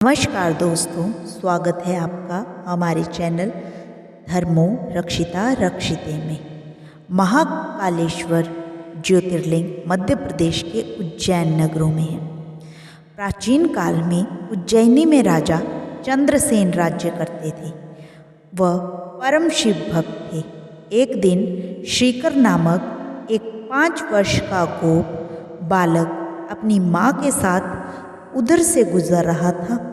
नमस्कार दोस्तों, स्वागत है आपका हमारे चैनल धर्मो रक्षिता रक्षिते में। महाकालेश्वर ज्योतिर्लिंग मध्य प्रदेश के उज्जैन नगरों में है। प्राचीन काल में उज्जैनी में राजा चंद्रसेन राज्य करते थे। वह परम शिव भक्त थे। एक दिन श्रीकर नामक एक 5 वर्ष का गोप बालक अपनी माँ के साथ उधर से गुजर रहा था।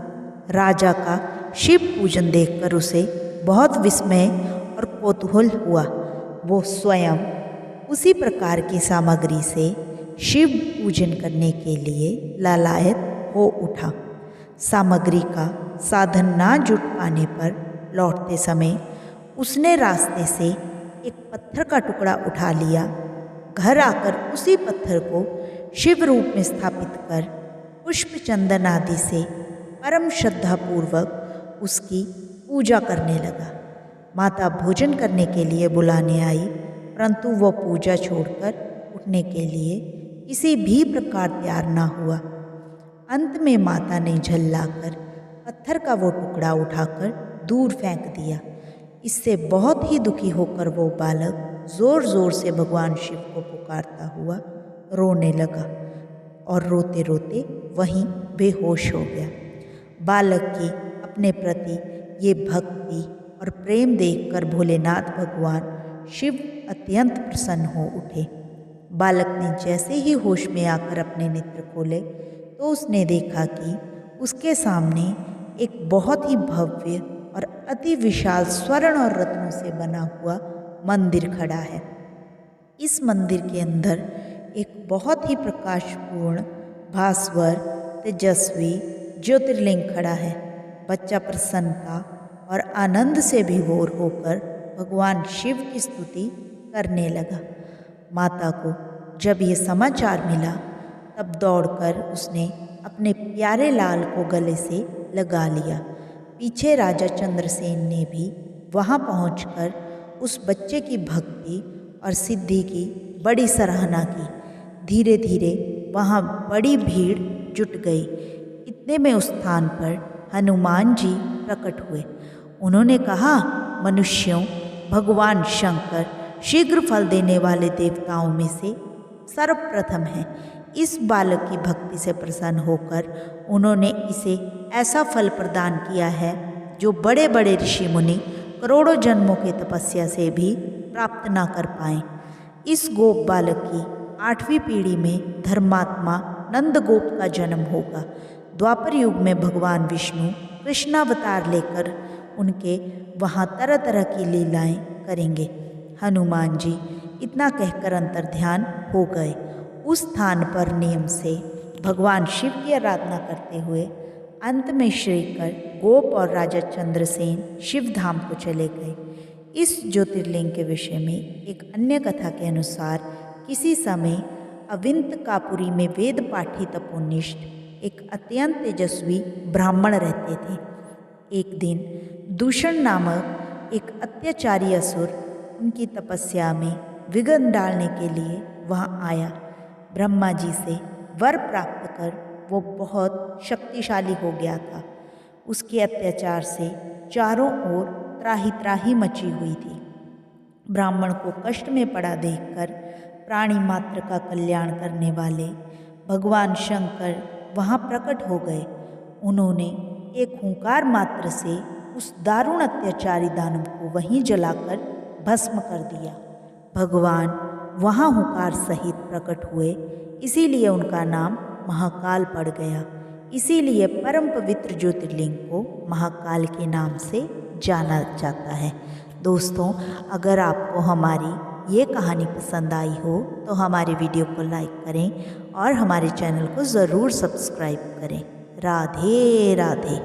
राजा का शिव पूजन देखकर उसे बहुत विस्मय और कौतूहल हुआ। वो स्वयं उसी प्रकार की सामग्री से शिव पूजन करने के लिए लालायत हो उठा। सामग्री का साधन ना जुट पाने पर लौटते समय उसने रास्ते से एक पत्थर का टुकड़ा उठा लिया। घर आकर उसी पत्थर को शिव रूप में स्थापित कर पुष्प चंदन आदि से परम श्रद्धापूर्वक उसकी पूजा करने लगा। माता भोजन करने के लिए बुलाने आई, परंतु वह पूजा छोड़कर उठने के लिए किसी भी प्रकार तैयार न हुआ। अंत में माता ने झल्लाकर पत्थर का वो टुकड़ा उठाकर दूर फेंक दिया। इससे बहुत ही दुखी होकर वो बालक जोर जोर से भगवान शिव को पुकारता हुआ रोने लगा और रोते रोते वहीं बेहोश हो गया। बालक की अपने प्रति ये भक्ति और प्रेम देखकर भोलेनाथ भगवान शिव अत्यंत प्रसन्न हो उठे। बालक ने जैसे ही होश में आकर अपने नेत्र खोले तो उसने देखा कि उसके सामने एक बहुत ही भव्य और अति विशाल स्वर्ण और रत्नों से बना हुआ मंदिर खड़ा है। इस मंदिर के अंदर एक बहुत ही प्रकाशपूर्ण भास्वर तेजस्वी ज्योतिर्लिंग खड़ा है। बच्चा प्रसन्नता और आनंद से विभोर होकर भगवान शिव की स्तुति करने लगा। माता को जब ये समाचार मिला तब दौड़कर उसने अपने प्यारे लाल को गले से लगा लिया। पीछे राजा चंद्रसेन ने भी वहाँ पहुंचकर उस बच्चे की भक्ति और सिद्धि की बड़ी सराहना की। धीरे धीरे वहाँ बड़ी भीड़ जुट गई। इतने में उस स्थान पर हनुमान जी प्रकट हुए। उन्होंने कहा, मनुष्यों, भगवान शंकर शीघ्र फल देने वाले देवताओं में से सर्वप्रथम हैं। इस बालक की भक्ति से प्रसन्न होकर उन्होंने इसे ऐसा फल प्रदान किया है जो बड़े बड़े ऋषि मुनि करोड़ों जन्मों की तपस्या से भी प्राप्त ना कर पाए। इस गोप बालक की 8वीं पीढ़ी में धर्मात्मा नंद गोप का जन्म होगा। द्वापर युग में भगवान विष्णु कृष्णावतार लेकर उनके वहाँ तरह तरह की लीलाएं करेंगे। हनुमान जी इतना कहकर अंतर्ध्यान हो गए। उस स्थान पर नियम से भगवान शिव की आराधना करते हुए अंत में श्रीकर गोप और राजा चंद्रसेन शिव धाम को चले गए। इस ज्योतिर्लिंग के विषय में एक अन्य कथा के अनुसार किसी समय अविंतकापुरी में वेद पाठी तपोनिष्ठ एक अत्यंत तेजस्वी ब्राह्मण रहते थे। एक दिन दूषण नामक एक अत्याचारी असुर उनकी तपस्या में विघ्न डालने के लिए वहाँ आया। ब्रह्मा जी से वर प्राप्त कर वो बहुत शक्तिशाली हो गया था। उसके अत्याचार से चारों ओर त्राही त्राही मची हुई थी। ब्राह्मण को कष्ट में पड़ा देखकर प्राणी मात्र का कल्याण करने वाले भगवान शंकर वहाँ प्रकट हो गए। उन्होंने एक हुंकार मात्र से उस दारुण अत्याचारी दानव को वहीं जलाकर भस्म कर दिया। भगवान वहाँ हुंकार सहित प्रकट हुए, इसीलिए उनका नाम महाकाल पड़ गया। इसीलिए परम पवित्र ज्योतिर्लिंग को महाकाल के नाम से जाना जाता है। दोस्तों, अगर आपको हमारी ये कहानी पसंद आई हो तो हमारे वीडियो को लाइक करें और हमारे चैनल को ज़रूर सब्सक्राइब करें। राधे राधे।